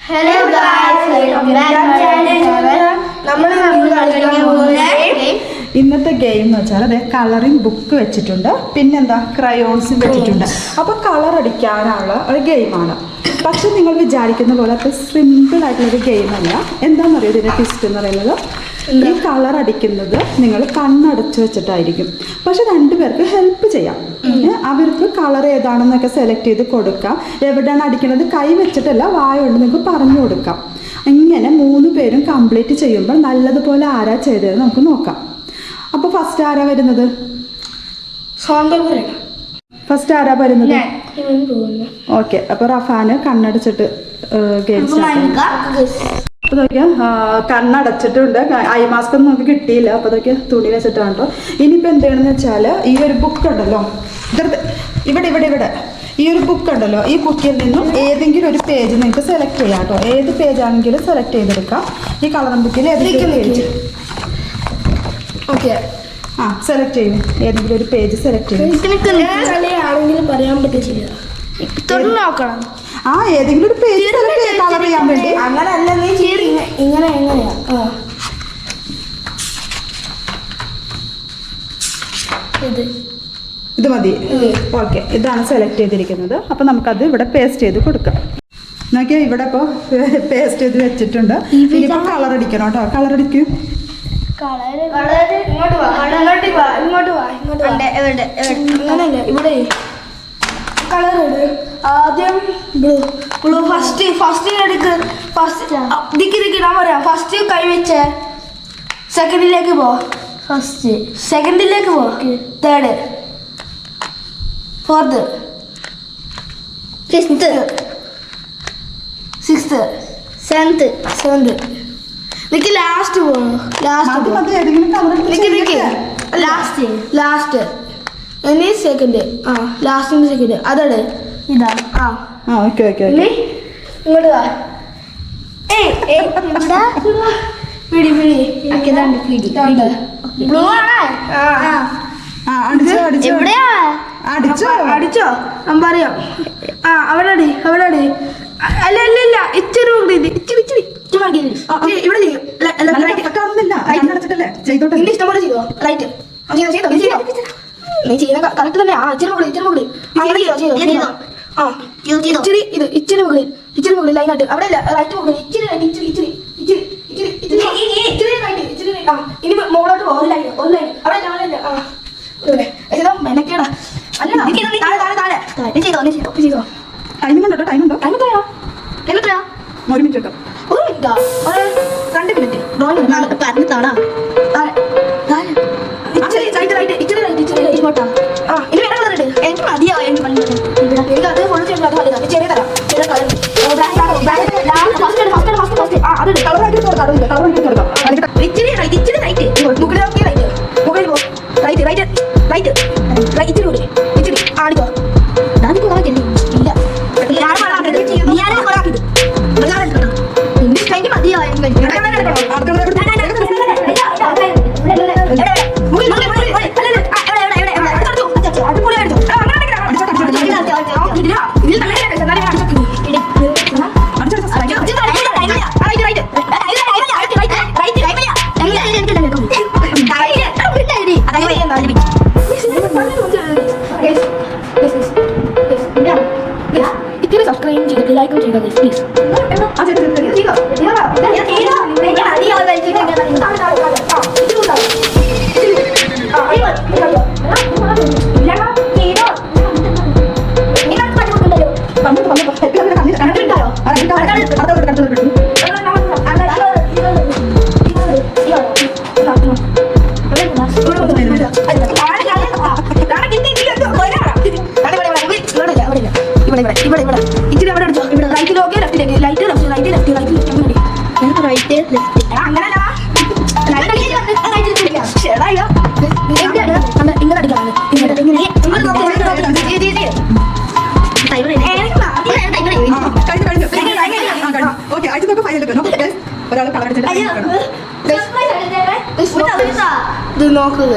Hello guys, welcome back to channel. നമ്മൾ ഇന്നത്തെ game എന്ന് വെച്ചാൽ അതെ കളറിംഗ് ബുക്ക് വെച്ചിട്ടുണ്ട്, പിന്നെന്താ ക്രയോൺസും വെച്ചിട്ടുണ്ട്. അപ്പോൾ കളർ അടിക്കാനുള്ള ഒരു ഗെയിമാണ്. പക്ഷെ നിങ്ങൾ വിചാരിക്കുന്ന പോലെ അത്ര സിമ്പിൾ ആയിട്ടുള്ളൊരു ഗെയിമല്ല. എന്താണെന്നറിയോ ഇതിൻ്റെ ട്വിസ്റ്റ് എന്ന് പറയുന്നത്? ഈ കളർ അടിക്കുന്നത് നിങ്ങൾ കണ്ണടച്ച് വെച്ചിട്ടായിരിക്കും. പക്ഷെ രണ്ടുപേർക്ക് ഹെൽപ്പ് ചെയ്യാം. അവർക്ക് കളർ ഏതാണെന്നൊക്കെ സെലക്ട് ചെയ്ത് കൊടുക്കാം. എവിടെയാണ് അടിക്കുന്നത് കൈ വെച്ചിട്ടല്ല, വായ കൊണ്ട് നിങ്ങൾക്ക് പറഞ്ഞു കൊടുക്കാം. ഇങ്ങനെ 3 പേരും കംപ്ലീറ്റ് ചെയ്യുമ്പോൾ നല്ലതുപോലെ ആരാ ചെയ്തത് നമുക്ക് നോക്കാം. അപ്പോൾ ഫസ്റ്റ് ആരാ വരുന്നത്? ഫസ്റ്റ് ആരാ വരുന്നത്? ഓക്കെ, അപ്പോൾ റഫാന് കണ്ണടച്ചിട്ട് ഗെയിം അപ്പോൾ നോക്കിയാൽ കണ്ണടച്ചിട്ടുണ്ട്. ഐ മാസ്ക് ഒന്നും നമുക്ക് കിട്ടിയില്ല. അപ്പോൾ അതൊക്കെ തുണി വെച്ചിട്ടാണ് കേട്ടോ. ഇനിയിപ്പോൾ എന്താണെന്ന് വെച്ചാൽ ഈ ഒരു ബുക്ക് ഉണ്ടല്ലോ, ഇവിടെ ഇവിടെ ഇവിടെ ഈ ഒരു ബുക്ക് ഉണ്ടല്ലോ, ഈ ബുക്കിൽ നിന്നും ഏതെങ്കിലും ഒരു പേജ് നിങ്ങൾക്ക് സെലക്ട് ചെയ്യാം കേട്ടോ. ഏത് പേജ് ആണെങ്കിലും സെലക്ട് ചെയ്തെടുക്കാം. ഈ കളറിംഗ് ബുക്കിൽ ഏതെങ്കിലും പേജ് ഓക്കെ സെലക്ട് ചെയ്യും. ഏതെങ്കിലും ഒരു പേജ് സെലക്ട് ചെയ്യും. പറയാൻ പറ്റില്ല, നോക്കണം. ഏതെങ്കിലും ഒരു പേജ് സെലക്ട് ചെയ്ത് കളർ ചെയ്യാൻ വേണ്ടി. അങ്ങനല്ല, നീ ഇങ്ങനെ എങ്ങനെയാ? ഇത് മതി. ഓക്കെ, ഇതാണ് സെലക്ട് ചെയ്തിരിക്കുന്നത്. അപ്പോൾ നമുക്കത് ഇവിടെ പേസ്റ്റ് ചെയ്ത് കൊടുക്കാം. നോക്കിയാൽ ഇവിടെ ഇപ്പോൾ പേസ്റ്റ് ചെയ്ത് വെച്ചിട്ടുണ്ട്. ഇനിയിപ്പോൾ കളർ അടിക്കണം കേട്ടോ. കളർ അടിക്കൂ. ഇവിടെ കളർ ഇട്. ആദ്യം ബ്ലൂ ഫസ്റ്റ് എടുക്ക്. ദിക്കി ഞാൻ പറയാം. ഫസ്റ്റ് കൈ വെച്ച് സെക്കൻഡിലേക്ക് പോ. ഫസ്റ്റ് സെക്കൻഡിലേക്ക് പോ. Third, fourth, fifth, sixth, seventh. നിക്ക് ലാസ്റ്റ് പോ. ലാസ്റ്റ് ഇനി സെക്കൻഡ്. ലാസ്റ്റ് സെക്കൻഡ് അതട്. ഇതാ ഓക്കെ ഓക്കെ ഇങ്ങോട്ട് വാ. പിടി ബ്ലൂ ആണ്. അടിച്ചോ ഞാൻ പറയാം. അവിടെ അടി. അല്ല ഇച്ചിരി ഇവിടെ നിന്റെ ഇഷ്ടം പോലെ ചെയ്തോ. റൈറ്റ് നീ ചെയ്യുന്ന കറക്റ്റ് തന്നെ. ഇച്ചിരി മുകളിൽ ഇച്ചിരി മുകളിൽ ലൈനായിട്ട്. അവിടെ ഇല്ല, റൈറ്റ് മുകളിൽ ഇച്ചിരി ഇനി മുകളോട്ട് പോ. ഒരു ലൈൻ അവിടെ മെനക്കേടാ. ചെയ്തോ. ടൈമുണ്ടോ? എത്രയാ? 1 മിനിറ്റ് എടുക്കാം. 1 മിനിറ്റാ? 2 മിനിറ്റ്. ഡ്രോയിങ് പറഞ്ഞിട്ടാടാ. എനിക്ക് മതിയോ? എനിക്ക് അത് ഫുൾ ചെയ്യണം. അത് മതി. ചെറിയ തരാം. ഇച്ചിരി ആണിക്കോ. ഇംഗ്ലീഷ് മതിയോ? ഇത്തിരി സബ്സ്ക്രൈബ് ചെയ്തിട്ട് ലൈക്കും ചെയ്യുക പ്ലീസ്. ഇവിടെ ഇച്ചിരി അവിടെ അടിച്ചോ. ഇവിടെ റൈറ്റിലോക്കെ ലെഫ്റ്റിലേക്ക്. ഇങ്ങനെ അടിക്കണം. ഇത് നോക്കുക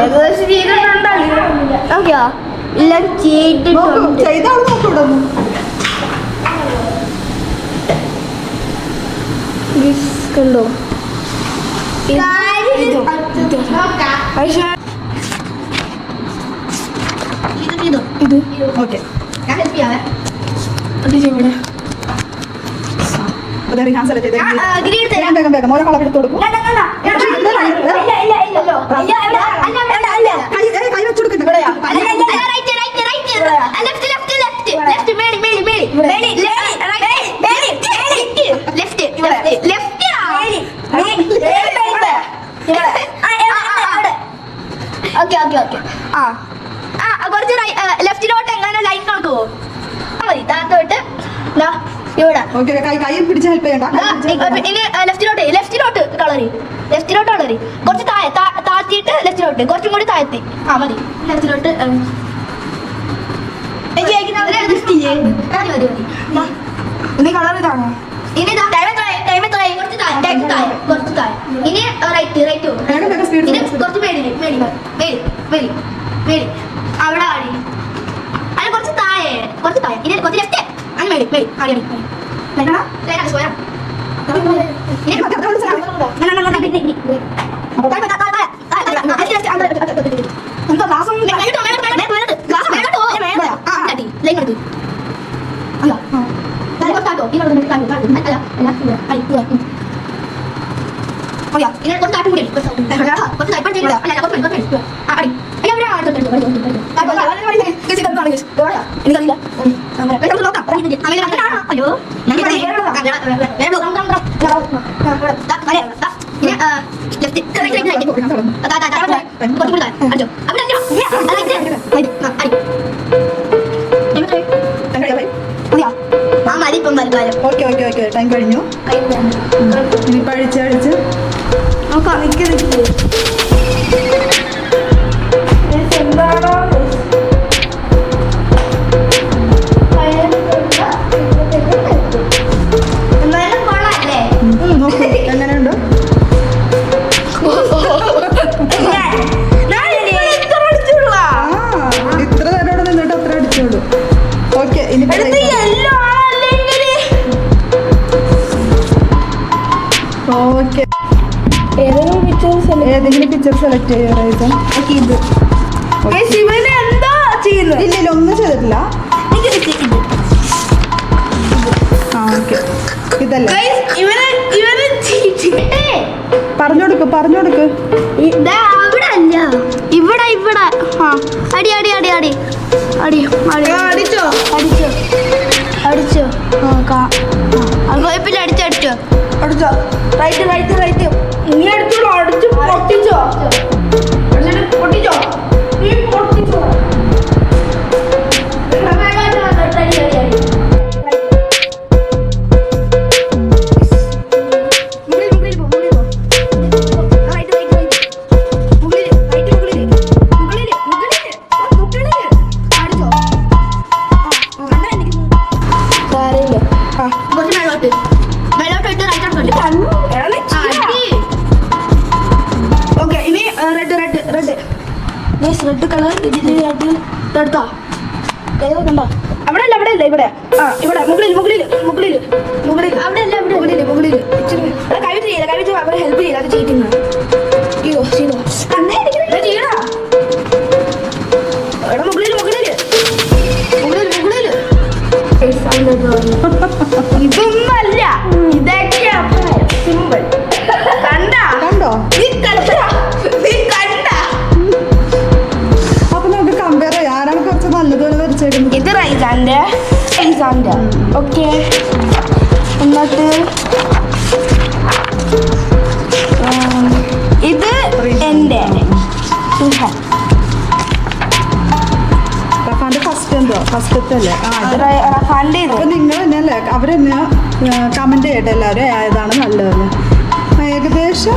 ഏകദേശം ചെയ്തിട്ടുണ്ടോ? എല്ലാം ചെയ്തിട്ടുണ്ട്. കണ്ടോ ഇത് ഓക്കെ ഞാൻ ഹെൽപ്പ് ചെയ്യാവേ ഇവിടെ റിഹാൻ സെലക്ട് ചെയ്ത് ഗ്രീൻ തരാം വേഗം വേഗം ഓരോ കളർ എടുത്ത് കൊടുക്കും കൈ വെച്ചു കൊടുക്കണ്ട കുറച്ച് ലെഫ്റ്റിലോട്ട് എങ്ങനെ ലൈറ്റ് നോക്കുവോ മതി താത്തോട്ട് ഇവിടെ ഓക്കെ കൈ പിടിച്ച് ഹെൽപ്പ് ചെയ്യണ്ട ഇനി ലെഫ്റ്റിലോട്ട് കളറി കുറച്ച് താഴ്ത്തിയിട്ട് ലെഫ്റ്റിലോട്ട് കുറച്ചും കൂടി താഴ്ത്തി മതി ലെഫ്റ്റിലോട്ട് നീ കളർ ഇതാണോ ഇനി ഇനി റൈറ്റ് വേഗം വേഗം സ്പീഡ് ഇനി കുറച്ച് മേടി അവിടെ ആടി അതിന് കുറച്ച് താഴെ ഇനി കുറച്ച് ലെഫ്റ്റ് അങ്ങനെ മേടി ആടി സ്വയം ഓക്കെ ഓക്കെ ഓക്കെ ടൈം കഴിഞ്ഞു ഇനി പഴിച്ചടിച്ച് നോക്കൂ എങ്ങനെയുണ്ട് ഇത്ര നേരം ഇവിടെ നിന്നിട്ട് അത്ര അടിച്ചോളൂ ഓക്കെ ഇനി ഓക്കെ ഏതെങ്കിലും പിക്ചർ സെലക്ട് ചെയ്യാം ഇല്ല ഒന്നും ചെയ്തിട്ടില്ല ഓക്കെ ഇതല്ലേ പറഞ്ഞോടുക്ക് അവിടെ അല്ല ഇവിടെ അടി അടിച്ചോ കുഴപ്പമില്ല അടിച്ചോ റൈറ്റ് നീ അടിച്ചോളൂ അടിച്ചു പൊട്ടിച്ചോ റെഡ് കളർ എടുത്തോ കണ്ടോ അവിടെ അല്ല ഇവിടെ ഇവിടെ മുകളിൽ അവിടെ അല്ല മുകളിൽ കവിച്ച് അവരെ ഹെൽപ്പ് ചെയ്യില്ല അത് ചെയ്തിരുന്ന ഇതൊന്നല്ല ഇതൊക്കെ സിമ്പിൾ കണ്ടോ അപ്പൊ നമുക്ക് കമ്പയർ ചെയ്യാം ആരാണ് കുറച്ച് നല്ലതുപോലെ വരച്ചേക്കുന്നത് ഇത് റൈസാന്റെ ഓക്കെ എന്നിട്ട് ഇത് എൻ്റെ റഫാന്റെ ഫസ്റ്റത്തെ അല്ലേ റഫാന്റെ ഇത് അപ്പൊ നിങ്ങൾ തന്നെയല്ലേ അവരെന്നെ കമന്റ് ചെയ്യട്ടെ എല്ലാവരും ഏതാണ് നല്ലതെന്ന് ഏകദേശം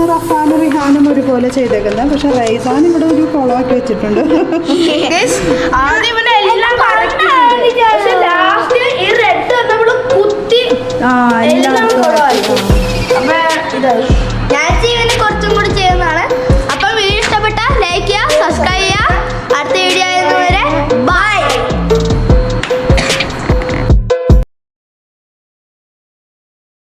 റഫാനും റിഹാനും ഒരുപോലെ ചെയ്തേക്കുന്നത് പക്ഷെ റൈസാൻ ഇവിടെ ഒരു കുളമാക്കി വെച്ചിട്ടുണ്ട് ലാസ്റ്റ് ഈ റെഡ് നമ്മൾ കുത്തി